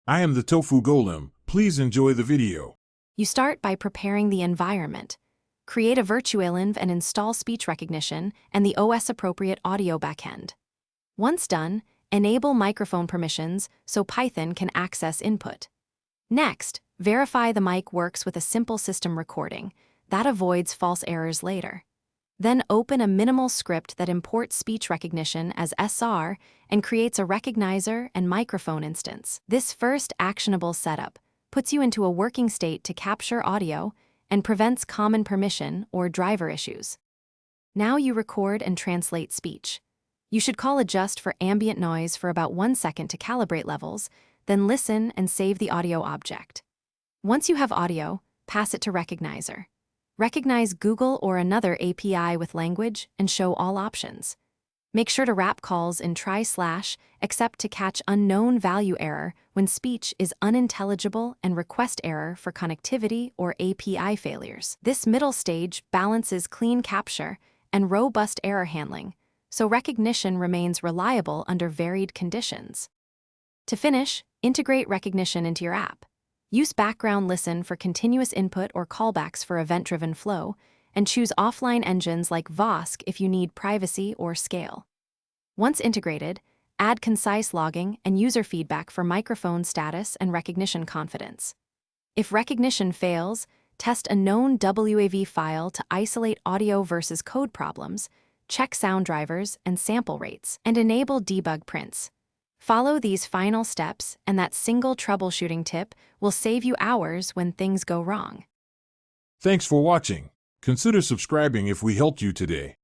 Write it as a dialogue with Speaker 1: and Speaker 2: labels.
Speaker 1: I am the tofu golem. Please enjoy the video.
Speaker 2: You start by preparing the environment. Create a virtualenv and install speech recognition and the OS-appropriate audio backend. Once done, enable microphone permissions so Python can access input. Next, verify the mic works with a simple system recording. That avoids false errors later. Then open a minimal script that imports speech recognition as SR and creates a recognizer and microphone instance. This first actionable setup puts you into a working state to capture audio and prevents common permission or driver issues. Now you record and translate speech. You should call adjust for ambient noise for about 1 second to calibrate levels, then listen and save the audio object. Once you have audio, pass it to Recognizer. Recognize Google or another API with language and show all options. Make sure to wrap calls in try/ except to catch unknown value error when speech is unintelligible and request error for connectivity or API failures. This middle stage balances clean capture and robust error handling, so recognition remains reliable under varied conditions. To finish, integrate recognition into your app. Use background listen for continuous input or callbacks for event-driven flow, and choose offline engines like Vosk if you need privacy or scale. Once integrated, add concise logging and user feedback for microphone status and recognition confidence. If recognition fails, test a known WAV file to isolate audio versus code problems, check sound drivers and sample rates, and enable debug prints. Follow these final steps, and that single troubleshooting tip will save you hours when things go wrong.
Speaker 1: Thanks for watching. Consider subscribing if we helped you today.